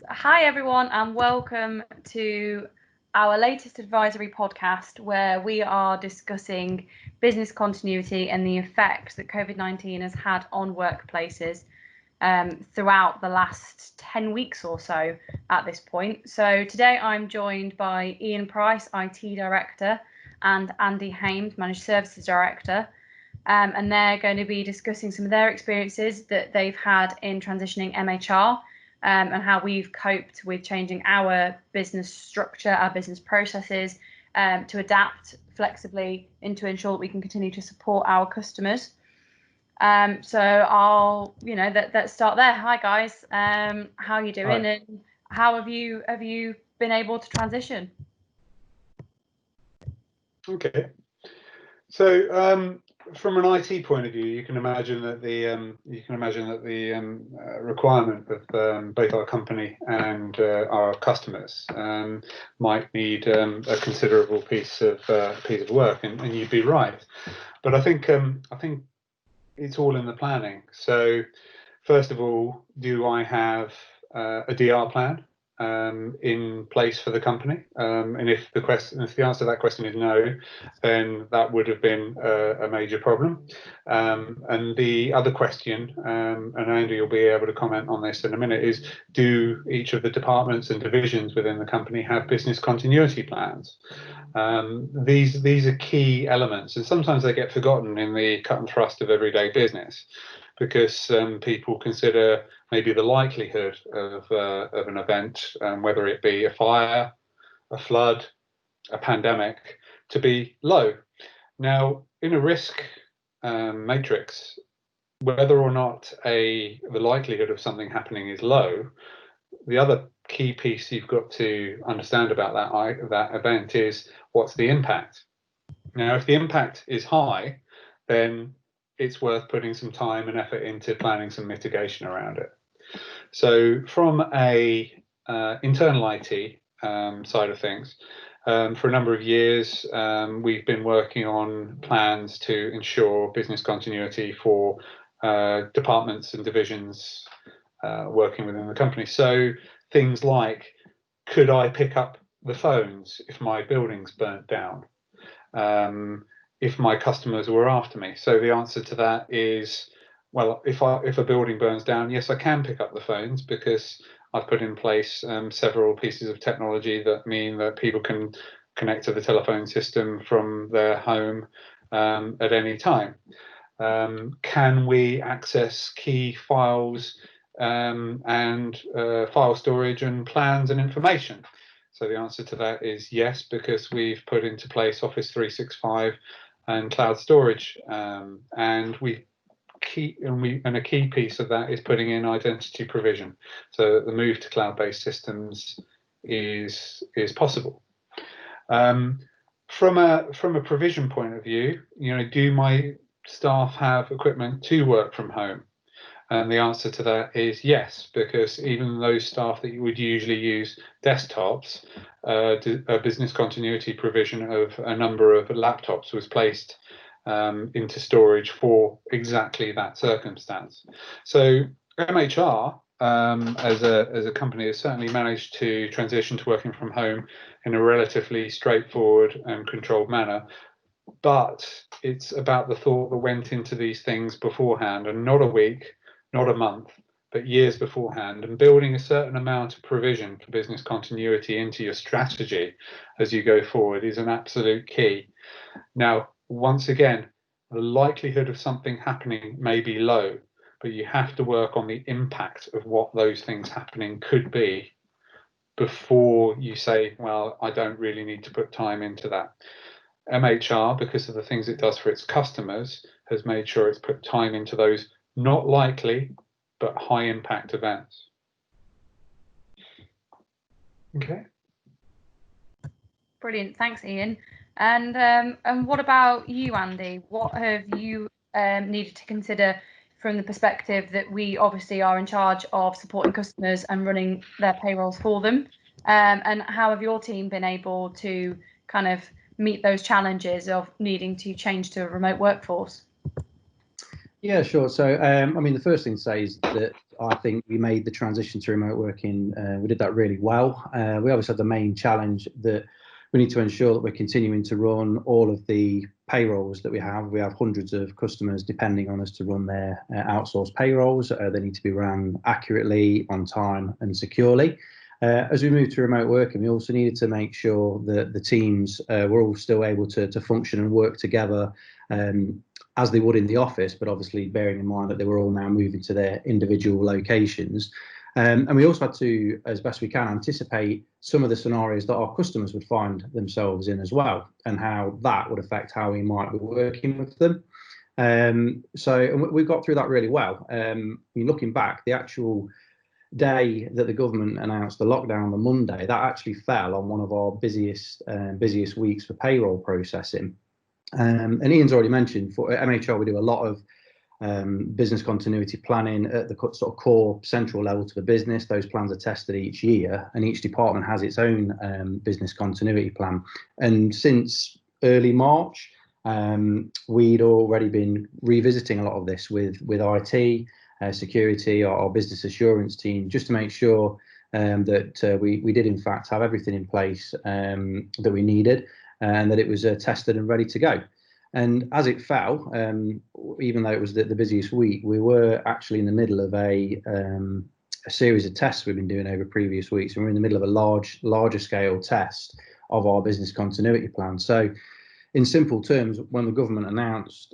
Hi, everyone, and welcome to our latest advisory podcast where we are discussing business continuity and the effect that COVID-19 has had on workplaces throughout the last 10 weeks or so at this point. So today I'm joined by Ian Price, IT Director, and Andy Hames, Managed Services Director. And they're going to be discussing some of their experiences that they've had in transitioning MHR. And how we've coped with changing our business structure, our business processes, to adapt flexibly and to ensure that we can continue to support our customers. So let's start there. Hi guys, how are you doing? Hi. And how have you been able to transition? Okay, so from an IT point of view, you can imagine that the requirement of both our company and our customers might need a considerable piece of work, and you'd be right. But I think it's all in the planning. So first of all, do I have a DR plan in place for the company? And if the answer to that question is no, then that would have been a major problem. And the other question, and Andy will be able to comment on this in a minute, is do each of the departments and divisions within the company have business continuity plans? These are key elements, and sometimes they get forgotten in the cut and thrust of everyday business, because people consider maybe the likelihood of an event, whether it be a fire, a flood, a pandemic, to be low. Now, in a risk matrix, whether or not the likelihood of something happening is low, the other key piece you've got to understand about that event is what's the impact. Now, if the impact is high, then it's worth putting some time and effort into planning some mitigation around it. So from a internal IT side of things, for a number of years, we've been working on plans to ensure business continuity for departments and divisions working within the company. So things like, could I pick up the phones if my building's burnt down? If my customers were after me? So the answer to that is, well, if a building burns down, yes, I can pick up the phones, because I've put in place several pieces of technology that mean that people can connect to the telephone system from their home at any time. Can we access key files and file storage and plans and information? So the answer to that is yes, because we've put into place Office 365 and cloud storage, and a key piece of that is putting in identity provision, so that the move to cloud-based systems is possible. From a provision point of view, do my staff have equipment to work from home? And the answer to that is yes, because even those staff that you would usually use desktops, a business continuity provision of a number of laptops was placed into storage for exactly that circumstance. So MHR, as a company, has certainly managed to transition to working from home in a relatively straightforward and controlled manner. But it's about the thought that went into these things beforehand, and not a week, not a month, but years beforehand, and building a certain amount of provision for business continuity into your strategy as you go forward is an absolute key. Now, once again, the likelihood of something happening may be low, but you have to work on the impact of what those things happening could be before you say, well, I don't really need to put time into that. MHR, because of the things it does for its customers, has made sure it's put time into those not likely but high impact events. Okay. Brilliant, thanks, Ian. And what about you, Andy? What have you needed to consider from the perspective that we obviously are in charge of supporting customers and running their payrolls for them? And how have your team been able to kind of meet those challenges of needing to change to a remote workforce? Yeah, sure. So, I mean, the first thing to say is that I think we made the transition to remote working. We did that really well. We obviously had the main challenge that we need to ensure that we're continuing to run all of the payrolls that we have. We have hundreds of customers depending on us to run their outsourced payrolls. They need to be run accurately, on time and securely. As we moved to remote working, we also needed to make sure that the teams were all still able to function and work together as they would in the office, but obviously bearing in mind that they were all now moving to their individual locations. And we also had to, as best we can, anticipate some of the scenarios that our customers would find themselves in as well, and how that would affect how we might be working with them. So we got through that really well. Looking back, the actual day that the government announced the lockdown on Monday, that actually fell on one of our busiest weeks for payroll processing. And Ian's already mentioned, for MHR, we do a lot of business continuity planning at the sort of core central level to the business. Those plans are tested each year, and each department has its own business continuity plan. And since early March, we'd already been revisiting a lot of this with IT, security, our business assurance team, just to make sure that we did in fact have everything in place that we needed, and that it was tested and ready to go. And as it fell, even though it was the busiest week, we were actually in the middle of a series of tests we've been doing over previous weeks. And we're in the middle of a larger scale test of our business continuity plan. So in simple terms, when the government announced,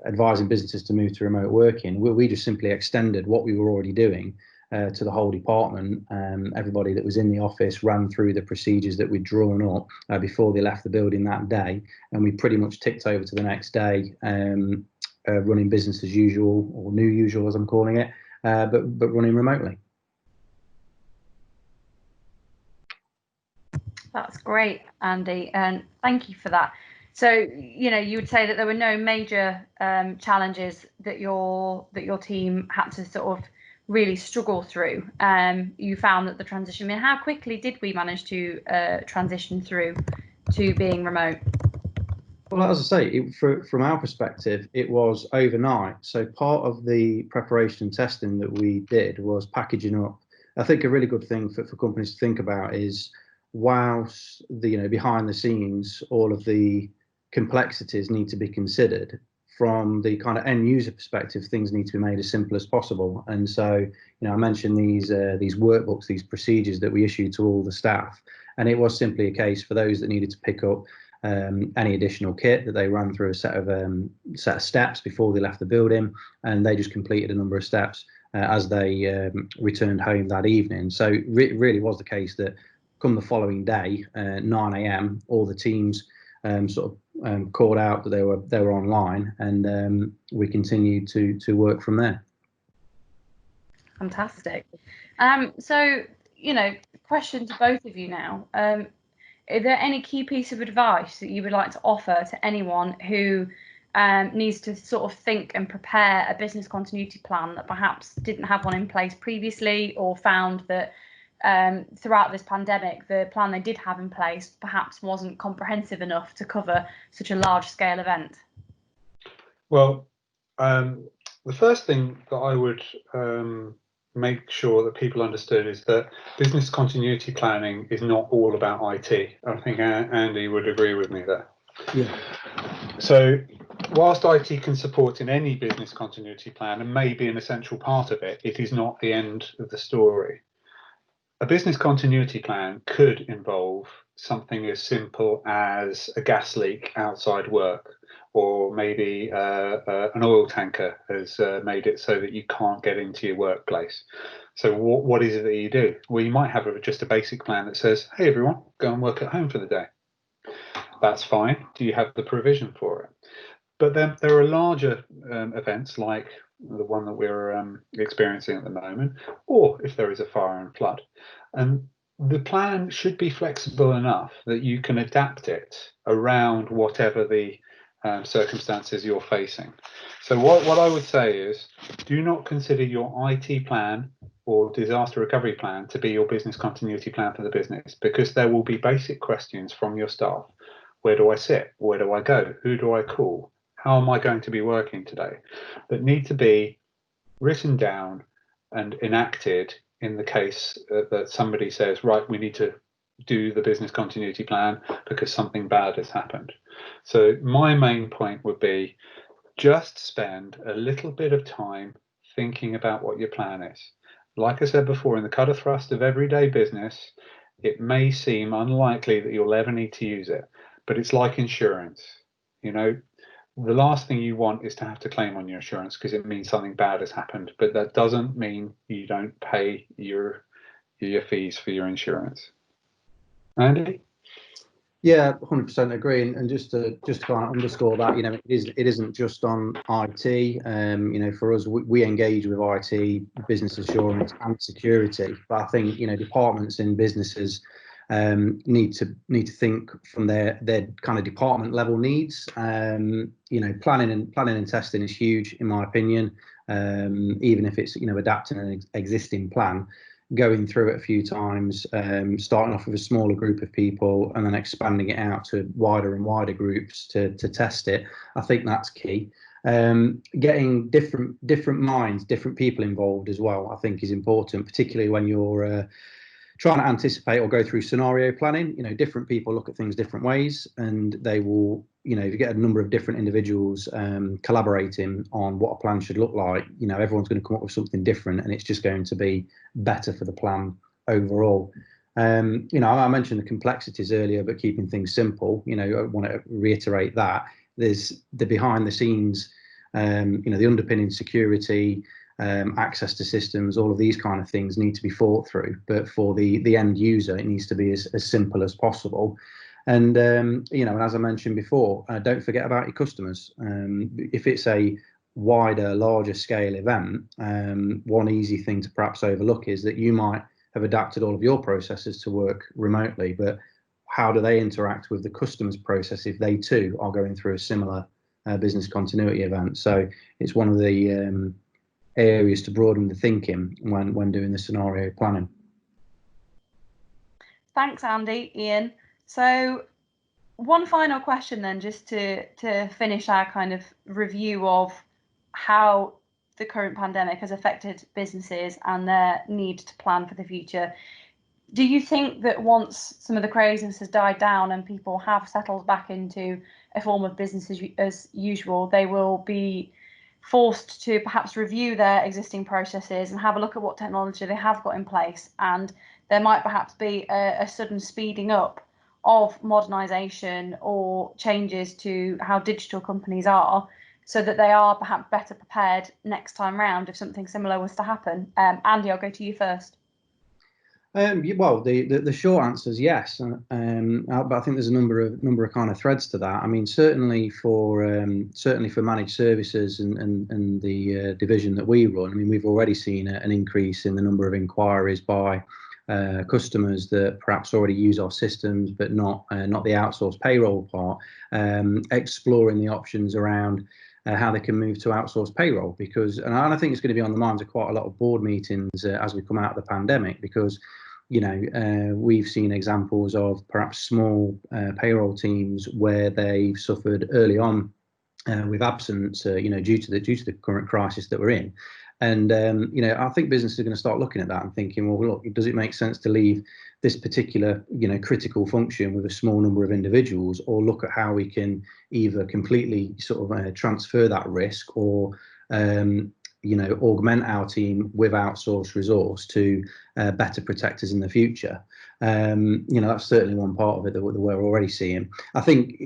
advising businesses to move to remote working, we just simply extended what we were already doing to the whole department. Everybody that was in the office ran through the procedures that we'd drawn up before they left the building that day, and we pretty much ticked over to the next day, running business as usual, or new usual as I'm calling it, but running remotely. That's great, Andy, and thank you for that. So, you would say that there were no major challenges that your team had to sort of really struggle through. You found that the transition, how quickly did we manage to transition through to being remote? Well, as I say, from our perspective, it was overnight. So part of the preparation and testing that we did was packaging up. I think a really good thing for companies to think about is, whilst behind the scenes, all of the complexities need to be considered, from the kind of end user perspective, things need to be made as simple as possible. And so, I mentioned these workbooks, these procedures that we issued to all the staff, and it was simply a case for those that needed to pick up any additional kit, that they ran through a set of steps before they left the building, and they just completed a number of steps as they returned home that evening. So it really was the case that come the following day, 9 a.m., all the teams called out that they were online, and we continued to work from there. Fantastic. So, question to both of you now. Are there any key piece of advice that you would like to offer to anyone who needs to sort of think and prepare a business continuity plan that perhaps didn't have one in place previously, or found that throughout this pandemic, the plan they did have in place perhaps wasn't comprehensive enough to cover such a large scale event? Well, the first thing that I would make sure that people understood is that business continuity planning is not all about IT. I think Andy would agree with me there. Yeah. So whilst IT can support in any business continuity plan and may be an essential part of it, it is not the end of the story. A business continuity plan could involve something as simple as a gas leak outside work, or maybe an oil tanker has made it so that you can't get into your workplace. So what is it that you do? Well, you might have just a basic plan that says, hey, everyone, go and work at home for the day. That's fine. Do you have the provision for it? But then there are larger events like the one that we're experiencing at the moment, or if there is a fire and flood. And the plan should be flexible enough that you can adapt it around whatever the circumstances you're facing. So what I would say is, do not consider your IT plan or disaster recovery plan to be your business continuity plan for the business, because there will be basic questions from your staff. Where do I sit? Where do I go? Who do I call? How am I going to be working today? That need to be written down and enacted in the case that somebody says, right, we need to do the business continuity plan because something bad has happened. So my main point would be just spend a little bit of time thinking about what your plan is. Like I said before, in the cut of thrust of everyday business, it may seem unlikely that you'll ever need to use it, but it's like insurance. You know, the last thing you want is to have to claim on your insurance because it means something bad has happened, but that doesn't mean you don't pay your fees for your insurance. Andy? Yeah, 100% agree. And just to kind of underscore that, it isn't just on IT. For us, we engage with IT, business assurance, and security. But I think departments in businesses need to think from their kind of department level needs. Planning and testing is huge in my opinion. Even if it's adapting an existing plan, going through it a few times, starting off with a smaller group of people and then expanding it out to wider and wider groups to test it. I think that's key. Getting different minds, different people involved as well, I think is important, particularly when you're trying to anticipate or go through scenario planning. Different people look at things different ways, and they will, if you get a number of different individuals collaborating on what a plan should look like, everyone's going to come up with something different, and it's just going to be better for the plan overall. I mentioned the complexities earlier, but keeping things simple, I want to reiterate that there's the behind the scenes, the underpinning security, access to systems, all of these kind of things need to be thought through. But for the end user, it needs to be as simple as possible. And and as I mentioned before, don't forget about your customers. If it's a wider, larger scale event, one easy thing to perhaps overlook is that you might have adapted all of your processes to work remotely, but how do they interact with the customer's process if they too are going through a similar business continuity event? So it's one of the areas to broaden the thinking when doing the scenario planning. Thanks, Andy. Ian. So one final question then, just to finish our kind of review of how the current pandemic has affected businesses and their need to plan for the future. Do you think that once some of the craziness has died down and people have settled back into a form of business as usual, they will be forced to perhaps review their existing processes and have a look at what technology they have got in place, and there might perhaps be a sudden speeding up of modernisation or changes to how digital companies are, so that they are perhaps better prepared next time round if something similar was to happen? Andy, I'll go to you first. Well, the short answer is yes, but I think there's a number of kind of threads to that. I mean, certainly for managed services and the division that we run, I mean, we've already seen an increase in the number of inquiries by customers that perhaps already use our systems, but not the outsourced payroll part, exploring the options around how they can move to outsourced payroll, because, and I think it's going to be on the minds of quite a lot of board meetings as we come out of the pandemic, because we've seen examples of perhaps small payroll teams where they've suffered early on with absence, due to the current crisis that we're in. And I think businesses are going to start looking at that and thinking, well, look, does it make sense to leave this particular critical function with a small number of individuals, or look at how we can either completely sort of transfer that risk, or augment our team with outsourced resource to better protect us in the future. That's certainly one part of it that we're already seeing. I think,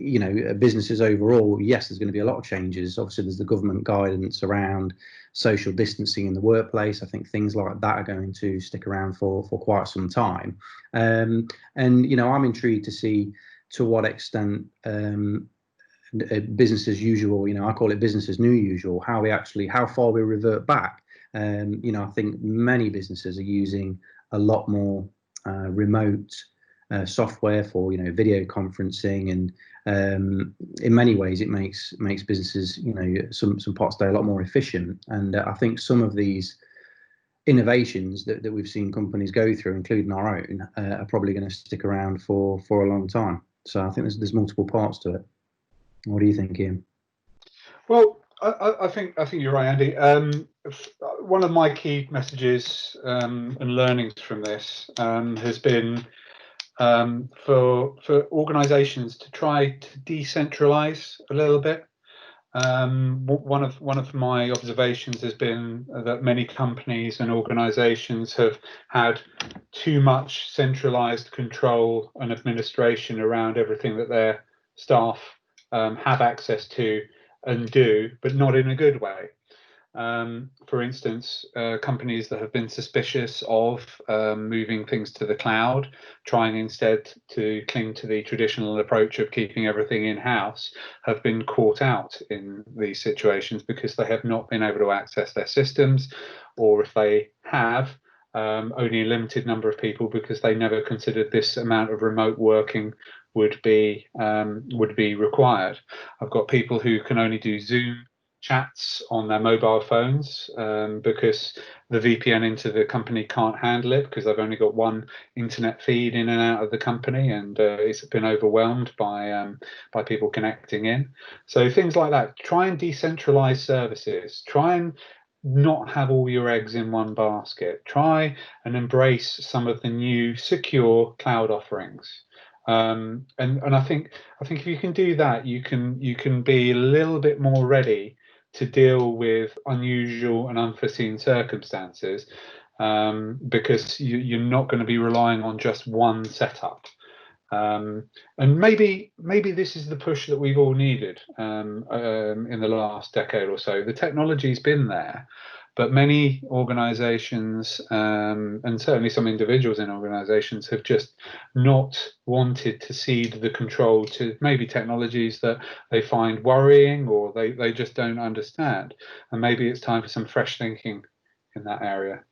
businesses overall, yes, there's going to be a lot of changes. Obviously, there's the government guidance around social distancing in the workplace. I think things like that are going to stick around for quite some time. And I'm intrigued to see to what extent business as usual, I call it business as new usual, how far we revert back. I think many businesses are using a lot more remote software for video conferencing, and in many ways it makes businesses some parts of the day a lot more efficient. And I think some of these innovations that we've seen companies go through, including our own, are probably going to stick around for a long time. So I think there's multiple parts to it. What do you think, Ian? Well, I think you're right, Andy. One of my key messages and learnings from this has been for organisations to try to decentralise a little bit. One of my observations has been that many companies and organisations have had too much centralised control and administration around everything that their staff have access to and do, but not in a good way. For instance, companies that have been suspicious of moving things to the cloud, trying instead to cling to the traditional approach of keeping everything in-house, have been caught out in these situations because they have not been able to access their systems, or if they have, only a limited number of people, because they never considered this amount of remote working would be required. I've got people who can only do Zoom chats on their mobile phones because the VPN into the company can't handle it, because they've only got one internet feed in and out of the company, and it's been overwhelmed by people connecting in. So things like that. Try and decentralize services. Try and not have all your eggs in one basket. Try and embrace some of the new secure cloud offerings. And I think if you can do that, you can be a little bit more ready to deal with unusual and unforeseen circumstances, because you're not going to be relying on just one setup. And maybe this is the push that we've all needed in the last decade or so. The technology's been there, but many organisations and certainly some individuals in organisations have just not wanted to cede the control to maybe technologies that they find worrying, or they just don't understand. And maybe it's time for some fresh thinking in that area.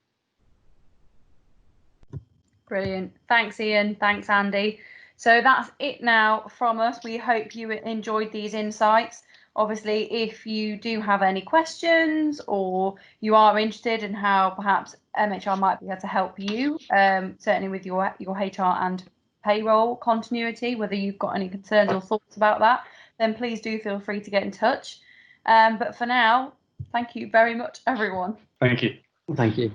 Brilliant. Thanks, Ian. Thanks, Andy. So that's it now from us. We hope you enjoyed these insights. Obviously, if you do have any questions, or you are interested in how perhaps MHR might be able to help you, certainly with your HR and payroll continuity, whether you've got any concerns or thoughts about that, then please do feel free to get in touch. But for now, thank you very much, everyone. Thank you. Thank you.